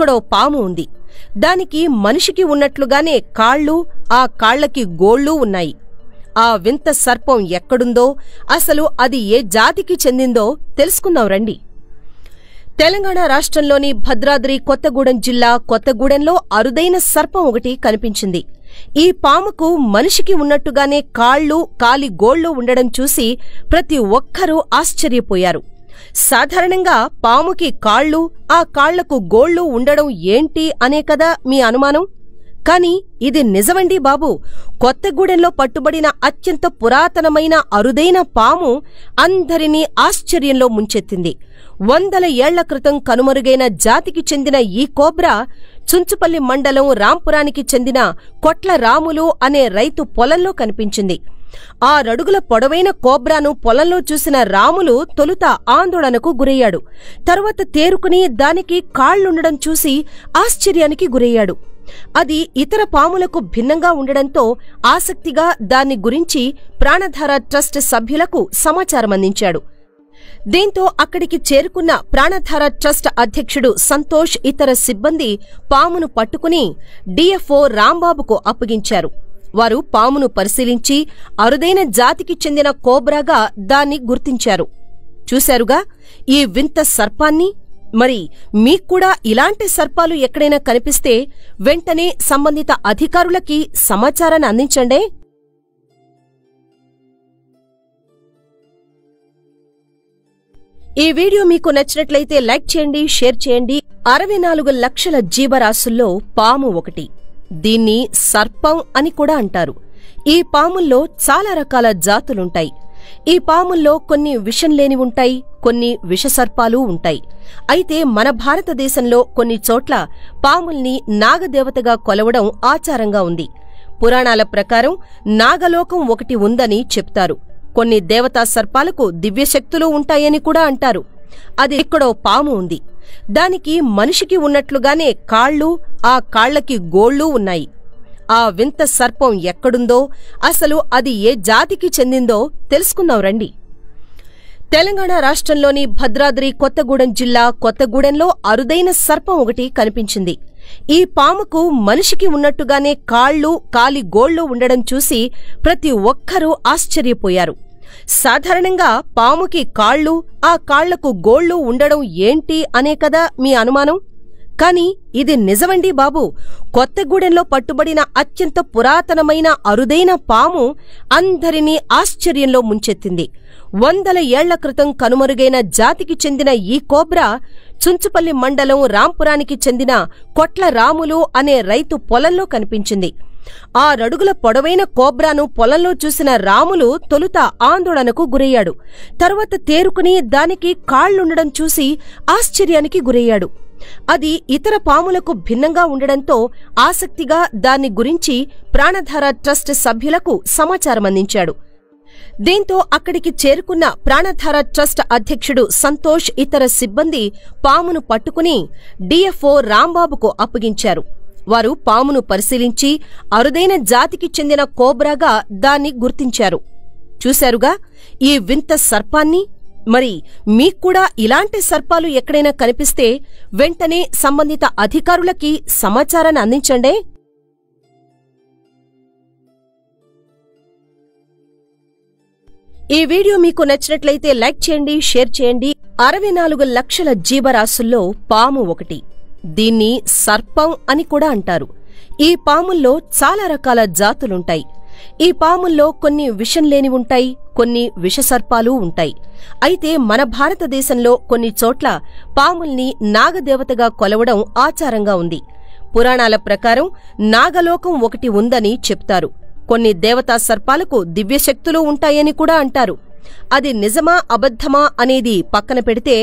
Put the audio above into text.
ఇక్కడో పాము ఉంది. దానికి మనిషికి ఉన్నట్లుగానే కాళ్ళు, ఆ కాళ్లకి గోళ్లు ఉన్నాయి. ఆ వింత సర్పం ఎక్కడుందో, అసలు అది ఏ జాతికి చెందిందో తెలుసుకుందాం రండి. తెలంగాణ రాష్ట్రంలోని భద్రాద్రి కొత్తగూడెం జిల్లా కొత్తగూడెంలో అరుదైన సర్పం ఒకటి కనిపించింది. ఈ పాముకు మనిషికి ఉన్నట్టుగానే కాళ్ళు, కాలి గోళ్లు ఉండడం చూసి ప్రతి ఒక్కరూ ఆశ్చర్యపోయారు. సాధారణంగా పాముకి కాళ్ళు, ఆ కాళ్లకు గోళ్లు ఉండడం ఏంటి అనే కదా మీ అనుమానం. కాని ఇది నిజమండి బాబు. కొత్తగూడెంలో పట్టుబడిన అత్యంత పురాతనమైన అరుదైన పాము అందరినీ ఆశ్చర్యంలో ముంచెత్తింది. 100 ఏళ్ల క్రితం కనుమరుగైన జాతికి చెందిన ఈ కోబ్రా చుంచుపల్లి మండలం రాంపురానికి చెందిన కొట్ల రాములు అనే రైతు పొలంలో కనిపించింది. 6 అడుగుల పొడవైన కోబ్రాను పొలంలో చూసిన రాములు తొలుత ఆందోళనకు గురయ్యాడు. తరువాత తేరుకుని దానికి కాళ్లుండడం చూసి ఆశ్చర్యానికి గురయ్యాడు. అది ఇతర పాములకు భిన్నంగా ఉండడంతో ఆసక్తిగా దాన్ని గురించి ప్రాణధార ట్రస్ట్ సభ్యులకు సమాచారమందించాడు. దీంతో అక్కడికి చేరుకున్న ప్రాణధార ట్రస్ట్ అధ్యక్షుడు సంతోష్ ఇతర సిబ్బంది పామును పట్టుకుని డిఎఫ్ఓ రాంబాబుకు అప్పగించారు. వారు పామును పరిశీలించి అరుదైన జాతికి చెందిన కోబ్రాగా దాన్ని గుర్తించారు. చూశారుగా ఈ వింత సర్పాన్ని. మరి మీక్కూడా ఇలాంటి సర్పాలు ఎక్కడైనా కనిపిస్తే వెంటనే సంబంధిత అధికారులకి సమాచారాన్ని అందించండి. ఈ వీడియో మీకు నచ్చినట్లయితే లైక్ చేయండి, షేర్ చేయండి. 64 లక్షల జీవరాశుల్లో పాము ఒకటి. దీన్ని సర్పం అని కూడా అంటారు. ఈ పాముల్లో చాలా రకాల జాతులుంటాయి. ఈ పాముల్లో కొన్ని విషం లేని ఉంటాయి, కొన్ని విషసర్పాలు ఉంటాయి. అయితే మన భారతదేశంలో కొన్ని చోట్ల పాముల్ని నాగదేవతగా కొలవడం ఆచారంగా ఉంది. పురాణాల ప్రకారం నాగలోకం ఒకటి ఉందని చెప్తారు. కొన్ని దేవతా సర్పాలకు దివ్యశక్తులు ఉంటాయని కూడా అంటారు. అది ఇక్కడో పాము ఉంది. దానికి మనిషికి ఉన్నట్లుగానే కాళ్ళు, ఆ కాళ్లకి గోళ్లు ఉన్నాయి. ఆ వింత సర్పం ఎక్కడుందో, అసలు అది ఏ జాతికి చెందిందో తెలుసుకుందాం రండి. తెలంగాణ రాష్ట్రంలోని భద్రాద్రి కొత్తగూడెం జిల్లా కొత్తగూడెంలో అరుదైన సర్పం ఒకటి కనిపించింది. ఈ పాముకు మనిషికి ఉన్నట్టుగానే కాళ్ళు, కాలి గోళ్లు ఉండడం చూసి ప్రతి ఒక్కరూ ఆశ్చర్యపోయారు. సాధారణంగా పాముకి కాళ్ళు, ఆ కాళ్లకు గోళ్లు ఉండడం ఏంటి అనే కదా మీ అనుమానం. కాని ఇది నిజమండి బాబు. కొత్తగూడెంలో పట్టుబడిన అత్యంత పురాతనమైన అరుదైన పాము అందరినీ ఆశ్చర్యంలో ముంచెత్తింది. 100 ఏళ్ల క్రితం కనుమరుగైన జాతికి చెందిన ఈ కోబ్రా చుంచుపల్లి మండలం రాంపురానికి చెందిన కొట్ల రాములు అనే రైతు పొలంలో కనిపించింది. 6 అడుగుల పొడవైన కోబ్రాను పొలంలో చూసిన రాములు తొలుత ఆందోళనకు గురయ్యాడు. తరువాత తేరుకుని దానికి కాళ్లుండడం చూసి ఆశ్చర్యానికి గురయ్యాడు. అది ఇతర పాములకు భిన్నంగా ఉండడంతో ఆసక్తిగా దాన్ని గురించి ప్రాణధార ట్రస్ట్ సభ్యులకు సమాచారమందించాడు. దీంతో అక్కడికి చేరుకున్న ప్రాణధార ట్రస్ట్ అధ్యక్షుడు సంతోష్ ఇతర సిబ్బంది పామును పట్టుకుని డిఎఫ్ఓ రాంబాబుకు అప్పగించారు. వారు పామును పరిశీలించి అరుదైన జాతికి చెందిన కోబ్రాగా దాన్ని గుర్తించారు. చూశారుగా ఈ వింత సర్పాన్ని. మరి మీక్కూడా ఇలాంటి సర్పాలు ఎక్కడైనా కనిపిస్తే వెంటనే సంబంధిత అధికారులకి సమాచారాన్ని అందించండి. ఈ వీడియో మీకు నచ్చినట్లయితే లైక్ చేయండి, షేర్ చేయండి. 64 లక్షల జీవరాశుల్లో పాము ఒకటి. దీన్ని సర్పం అని కూడా అంటారు. ఈ పాముల్లో చాలా రకాల జాతులుంటాయి. ఈ పాముల్లో కొన్ని విషం లేని ఉంటాయి, కొన్ని విషసర్పాలు ఉంటాయి. అయితే మన భారతదేశంలో కొన్ని చోట్ల పాముల్ని నాగదేవతగా కొలవడం ఆచారంగా ఉంది. పురాణాల ప్రకారం నాగలోకం ఒకటి ఉందని చెప్తారు. కొన్ని దేవతా సర్పాలకు దివ్యశక్తులు ఉంటాయని కూడా అంటారు. అది నిజమా అబద్ధమా అనేది పక్కన పెడితే